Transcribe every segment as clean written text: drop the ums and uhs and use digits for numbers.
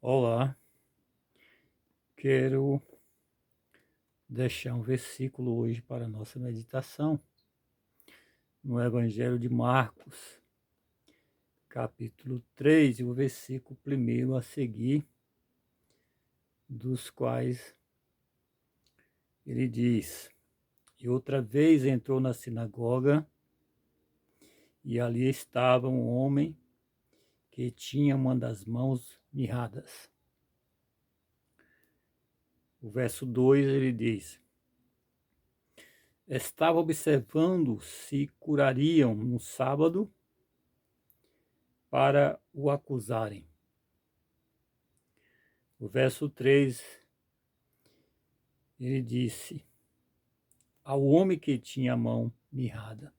Olá, quero deixar um versículo hoje para a nossa meditação no Evangelho de Marcos, capítulo 3, e o versículo primeiro a seguir, dos quais ele diz: E outra vez entrou na sinagoga, e ali estava um homem que tinha uma das mãos mirradas. O verso 2 ele diz: Estava observando se curariam no sábado para o acusarem. O verso 3, ele disse ao homem que tinha a mão mirrada: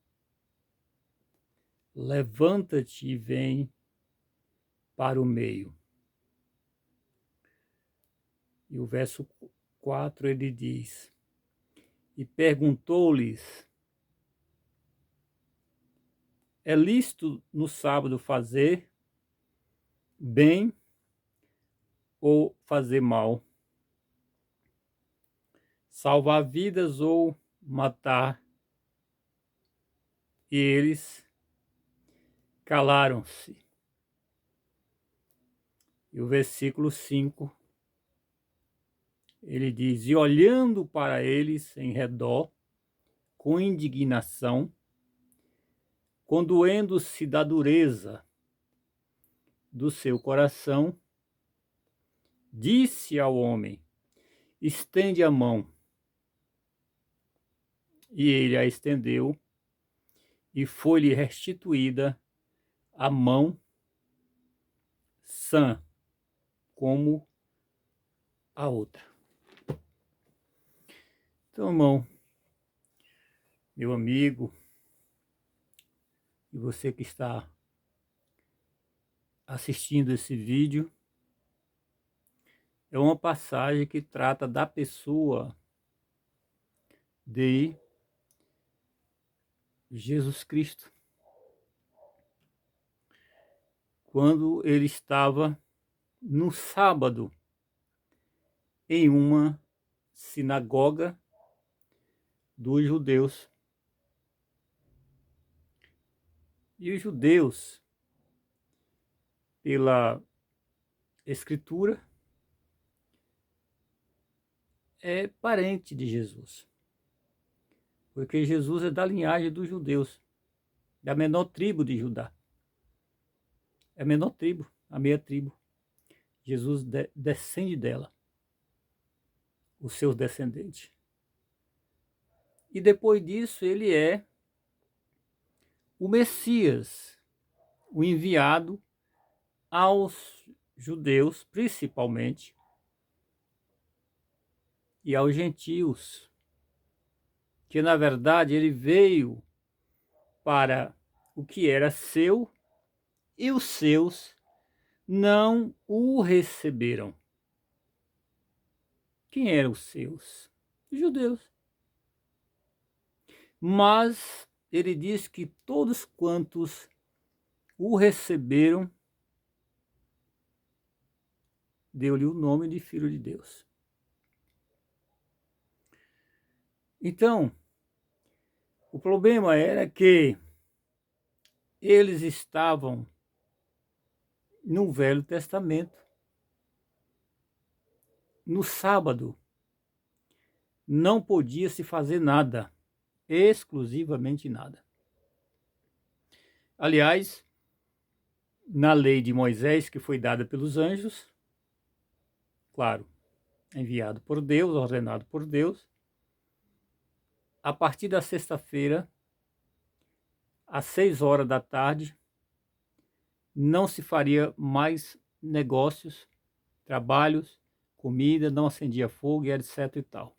Levanta-te e vem para o meio. E o verso 4 ele diz: E perguntou-lhes: É lícito no sábado fazer bem ou fazer mal? Salvar vidas ou matar? E eles calaram-se. E o versículo 5, ele diz: E olhando para eles em redor, com indignação, condoendo-se da dureza do seu coração, disse ao homem: Estende a mão. E ele a estendeu, e foi-lhe restituída a mão sã, como a outra. Então, irmão, meu amigo, e você que está assistindo esse vídeo, é uma passagem que trata da pessoa de Jesus Cristo. Quando ele estava no sábado em uma sinagoga dos judeus. E os judeus, pela escritura, é parente de Jesus. Porque Jesus é da linhagem dos judeus, da menor tribo de Judá. É a menor tribo, a meia tribo. Jesus descende dela, os seus descendentes. E depois disso ele é o Messias, o enviado aos judeus, principalmente, e aos gentios, que na verdade ele veio para o que era seu e os seus não o receberam. Quem eram os seus? Os judeus. Mas ele diz que todos quantos o receberam, deu-lhe o nome de Filho de Deus. Então, o problema era que eles estavam no Velho Testamento. No sábado, não podia se fazer nada, exclusivamente nada. Aliás, na lei de Moisés, que foi dada pelos anjos, claro, enviado por Deus, ordenado por Deus, a partir da sexta-feira, às 6 horas da tarde, não se faria mais negócios, trabalhos, comida, não acendia fogo e etc e tal.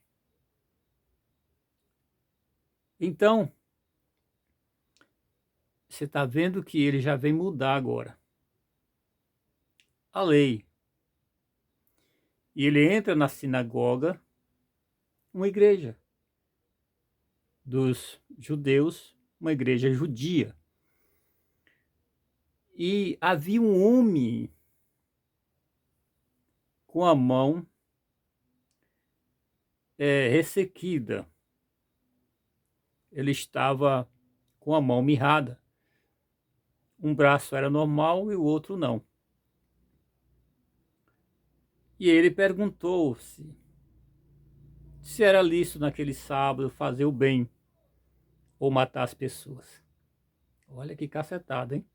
Então, você está vendo que ele já vem mudar agora a lei. E ele entra na sinagoga, uma igreja dos judeus, uma igreja judia. E havia um homem com a mão ressequida. Ele estava com a mão mirrada. Um braço era normal e o outro não. E ele perguntou se era lícito naquele sábado fazer o bem ou matar as pessoas. Olha que cacetada, hein?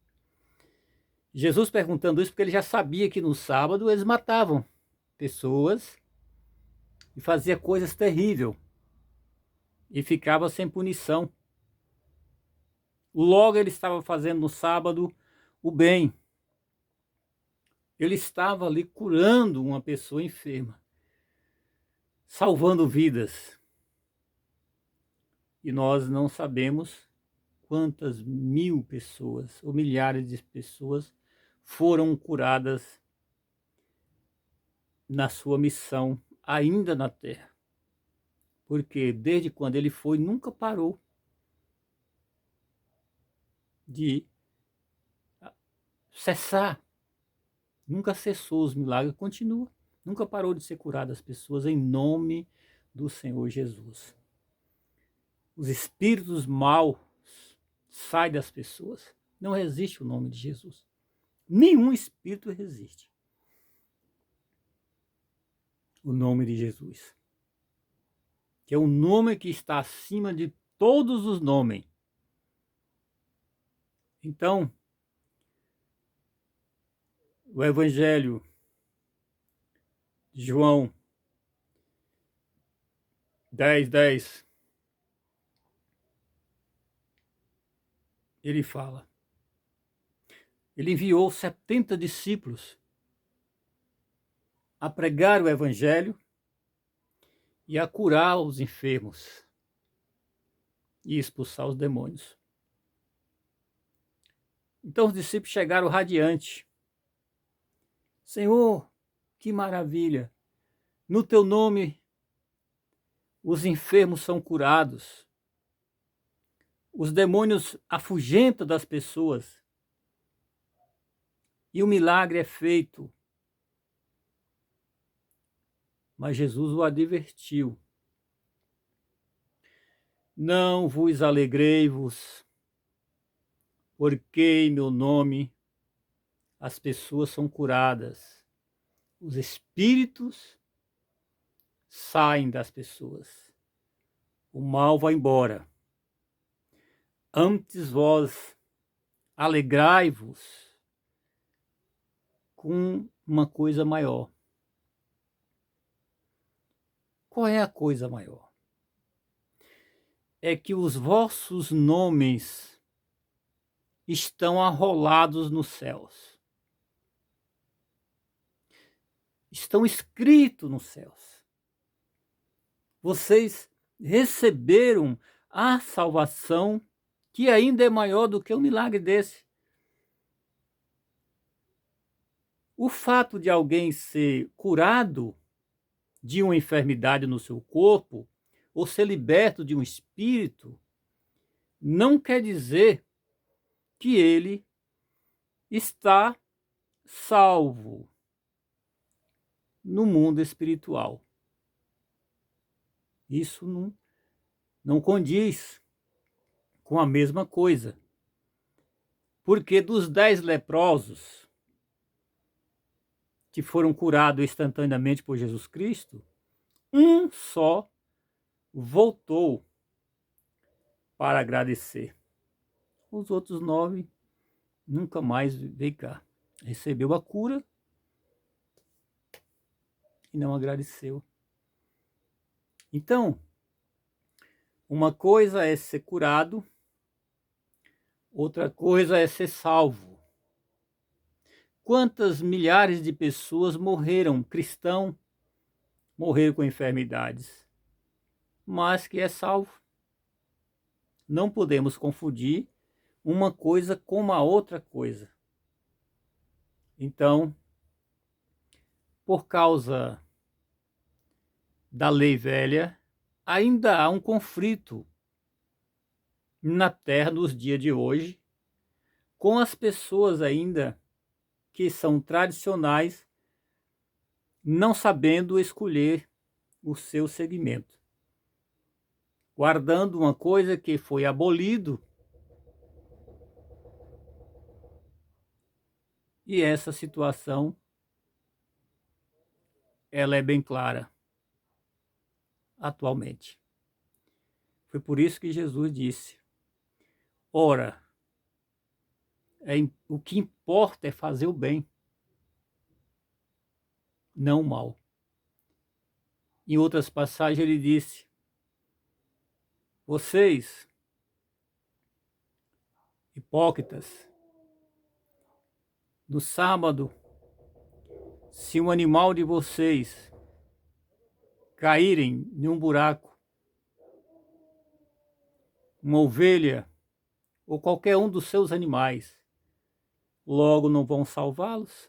Jesus perguntando isso porque ele já sabia que no sábado eles matavam pessoas e fazia coisas terríveis e ficava sem punição. Logo ele estava fazendo no sábado o bem. Ele estava ali curando uma pessoa enferma, salvando vidas. E nós não sabemos quantas mil pessoas ou milhares de pessoas foram curadas na sua missão ainda na terra. Porque desde quando ele foi, nunca parou de cessar. Nunca cessou os milagres, continua. Nunca parou de ser curado as pessoas em nome do Senhor Jesus. Os espíritos maus saem das pessoas. Não resiste o nome de Jesus. Nenhum espírito resiste o nome de Jesus, que é o nome que está acima de todos os nomes. Então, o Evangelho de João 10:10, ele fala, ele enviou 70 discípulos a pregar o Evangelho e a curar os enfermos e expulsar os demônios. Então os discípulos chegaram radiantes. Senhor, que maravilha! No teu nome os enfermos são curados, os demônios afugentam das pessoas e o milagre é feito. Mas Jesus o advertiu. Não vos alegrei-vos, porque em meu nome as pessoas são curadas. Os espíritos saem das pessoas. O mal vai embora. Antes vós alegrai-vos com uma coisa maior. Qual é a coisa maior? É que os vossos nomes estão arrolados nos céus. Estão escritos nos céus. Vocês receberam a salvação que ainda é maior do que um milagre desse. O fato de alguém ser curado de uma enfermidade no seu corpo, ou ser liberto de um espírito, não quer dizer que ele está salvo no mundo espiritual. Isso não condiz com a mesma coisa. Porque dos 10 leprosos que foram curados instantaneamente por Jesus Cristo, um só voltou para agradecer. Os outros 9 nunca mais veio cá. Recebeu a cura e não agradeceu. Então, uma coisa é ser curado, outra coisa é ser salvo. Quantas milhares de pessoas morreram, cristãos, morreram com enfermidades, mas que é salvo. Não podemos confundir uma coisa com a outra coisa. Então, por causa da lei velha, ainda há um conflito na terra nos dias de hoje, com as pessoas ainda que são tradicionais não sabendo escolher o seu segmento, guardando uma coisa que foi abolido. E essa situação, ela é bem clara atualmente. Foi por isso que Jesus disse: ora, o que importa é fazer o bem, não o mal. Em outras passagens ele disse: vocês, hipócritas, no sábado, se um animal de vocês caírem em um buraco, uma ovelha ou qualquer um dos seus animais, logo não vão salvá-los?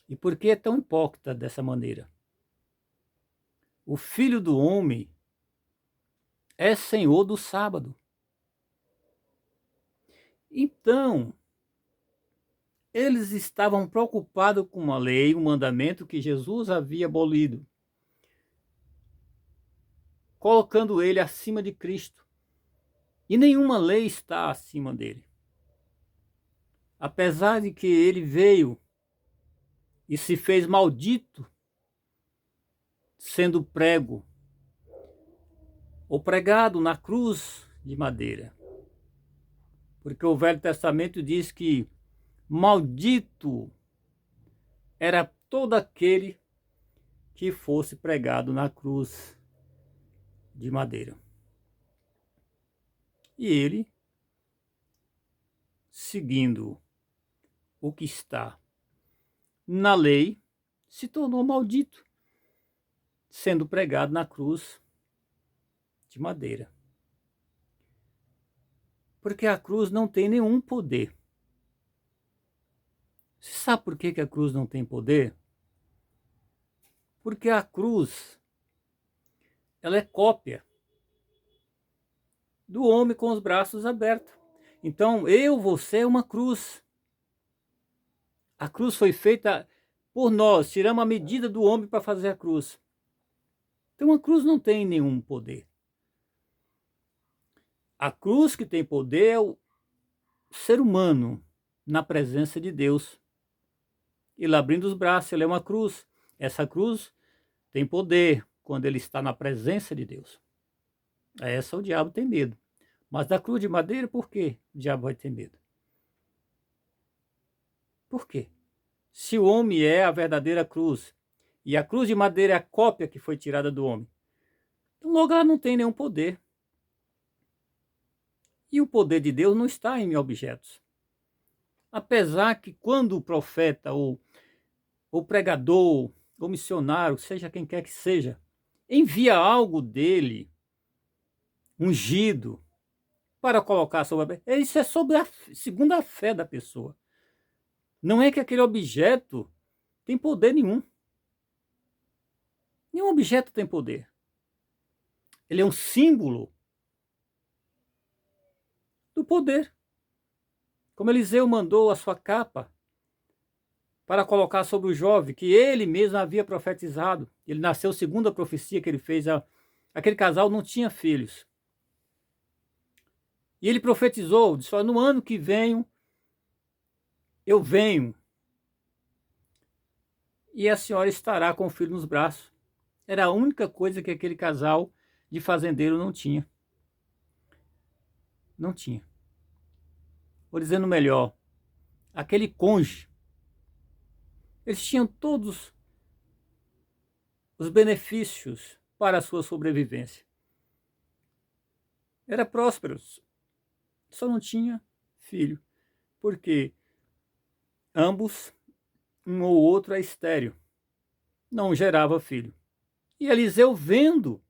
E por que é tão hipócrita dessa maneira? O Filho do Homem é Senhor do sábado. Então, eles estavam preocupados com uma lei, um mandamento que Jesus havia abolido, colocando ele acima de Cristo. E nenhuma lei está acima dele. Apesar de que ele veio e se fez maldito, sendo prego ou pregado na cruz de madeira. Porque o Velho Testamento diz que maldito era todo aquele que fosse pregado na cruz de madeira. E ele, seguindo o que está na lei, se tornou maldito, sendo pregado na cruz de madeira. Porque a cruz não tem nenhum poder. Você sabe por que a cruz não tem poder? Porque a cruz, ela é cópia do homem com os braços abertos. Então, você é uma cruz. A cruz foi feita por nós, tiramos a medida do homem para fazer a cruz. Então, a cruz não tem nenhum poder. A cruz que tem poder é o ser humano na presença de Deus. Ele abrindo os braços, ele é uma cruz. Essa cruz tem poder quando ele está na presença de Deus. A essa o diabo tem medo. Mas da cruz de madeira, por que o diabo vai ter medo? Por quê? Se o homem é a verdadeira cruz, e a cruz de madeira é a cópia que foi tirada do homem, então logo ela não tem nenhum poder. E o poder de Deus não está em objetos. Apesar que quando o profeta, ou pregador, ou missionário, seja quem quer que seja, envia algo dele, ungido, para colocar sobre isso é segundo a fé da pessoa. Não é que aquele objeto tem poder nenhum. Nenhum objeto tem poder. Ele é um símbolo do poder. Como Eliseu mandou a sua capa para colocar sobre o jovem, que ele mesmo havia profetizado. Ele nasceu segundo a profecia que ele fez. Aquele casal não tinha filhos. E ele profetizou, disse: no ano que vem, eu venho, e a senhora estará com o filho nos braços. Era a única coisa que aquele casal de fazendeiro não tinha. Não tinha. Ou dizendo melhor, aquele cônjuge, eles tinham todos os benefícios para a sua sobrevivência. Era próspero, só não tinha filho, porque ambos, um ou outro, é estéril, não gerava filho. E Eliseu, vendo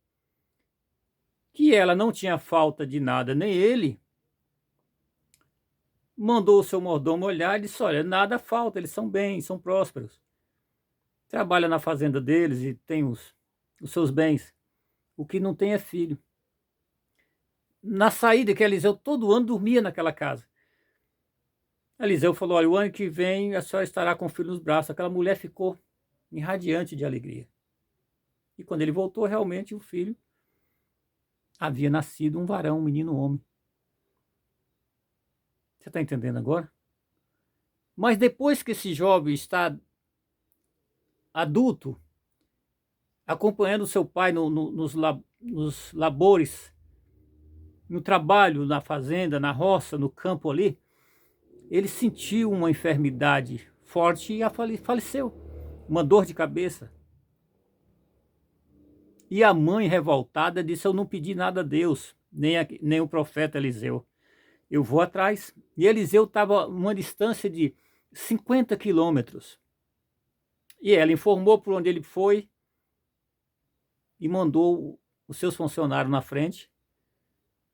que ela não tinha falta de nada, nem ele, mandou o seu mordomo olhar e disse: olha, nada falta, eles são bens, são prósperos. Trabalha na fazenda deles e tem os seus bens. O que não tem é filho. Na saída que Eliseu todo ano dormia naquela casa. Eliseu falou: olha, o ano que vem a senhora estará com o filho nos braços. Aquela mulher ficou irradiante de alegria. E quando ele voltou, realmente o filho havia nascido um varão, um menino homem. Você está entendendo agora? Mas depois que esse jovem está adulto, acompanhando seu pai nos labores, no trabalho, na fazenda, na roça, no campo ali, ele sentiu uma enfermidade forte e faleceu. Uma dor de cabeça. E a mãe, revoltada, disse: eu não pedi nada a Deus, nem o profeta Eliseu. Eu vou atrás. E Eliseu estava a uma distância de 50 quilômetros. E ela informou por onde ele foi e mandou os seus funcionários na frente.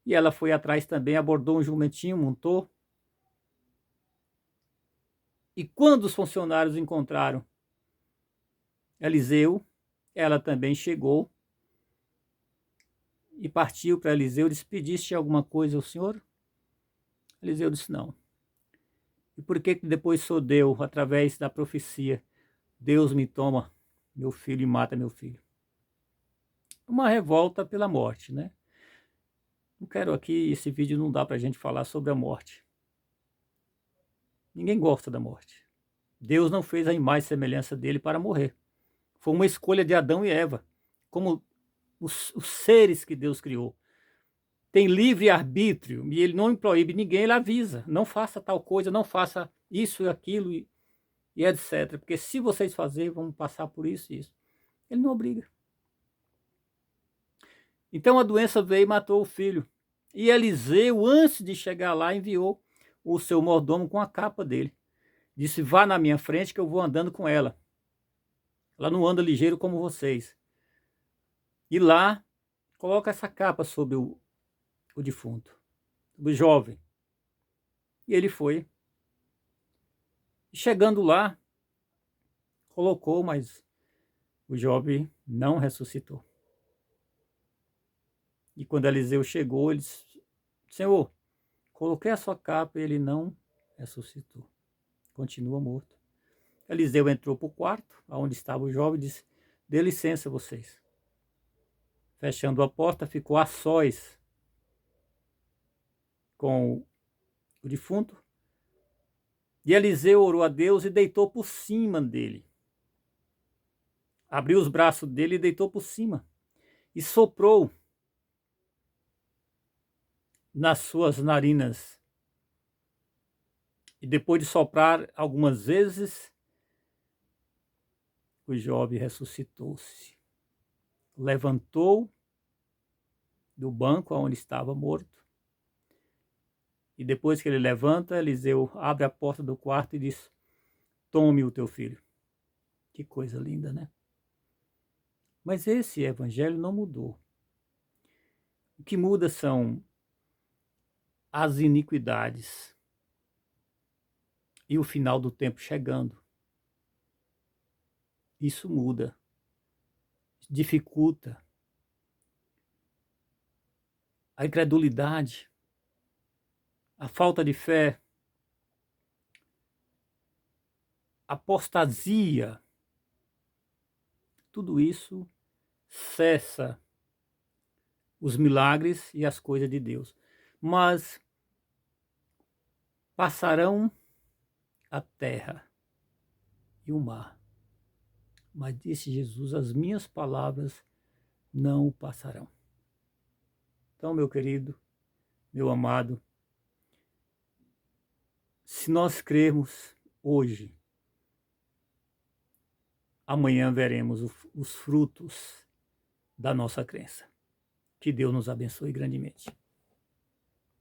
E ela foi atrás também, abordou um jumentinho, montou. E quando os funcionários encontraram Eliseu, ela também chegou e partiu para Eliseu. Disse: pediste alguma coisa ao senhor? Eliseu disse: não. E por que depois sou Deus, através da profecia, Deus me toma meu filho e mata meu filho? Uma revolta pela morte, né? Não quero aqui, esse vídeo não dá para a gente falar sobre a morte. Ninguém gosta da morte. Deus não fez a imagem e semelhança dele para morrer. Foi uma escolha de Adão e Eva, como os seres que Deus criou. Tem livre arbítrio e ele não proíbe ninguém, ele avisa: não faça tal coisa, não faça isso e aquilo e etc. Porque se vocês fazerem, vão passar por isso e isso. Ele não obriga. Então a doença veio e matou o filho. E Eliseu, antes de chegar lá, enviou o seu mordomo com a capa dele. Disse: vá na minha frente que eu vou andando com ela. Ela não anda ligeiro como vocês. E lá, coloca essa capa sobre o defunto, o jovem. E ele foi. Chegando lá, colocou, mas o jovem não ressuscitou. E quando Eliseu chegou, ele disse: Senhor, coloquei a sua capa e ele não ressuscitou. Continua morto. Eliseu entrou para o quarto, onde estava o jovem, e disse: dê licença vocês. Fechando a porta, ficou a sós com o defunto. E Eliseu orou a Deus e deitou por cima dele. Abriu os braços dele e deitou por cima. E soprou nas suas narinas. E depois de soprar algumas vezes, o jovem ressuscitou-se. Levantou do banco onde estava morto. E depois que ele levanta, Eliseu abre a porta do quarto e diz: tome o teu filho. Que coisa linda, né? Mas esse evangelho não mudou. O que muda são as iniquidades e o final do tempo chegando. Isso muda, dificulta. A incredulidade, a falta de fé, a apostasia, tudo isso cessa os milagres e as coisas de Deus. Mas passarão a terra e o mar. Mas disse Jesus: as minhas palavras não o passarão. Então, meu querido, meu amado, se nós crermos hoje, amanhã veremos os frutos da nossa crença. Que Deus nos abençoe grandemente.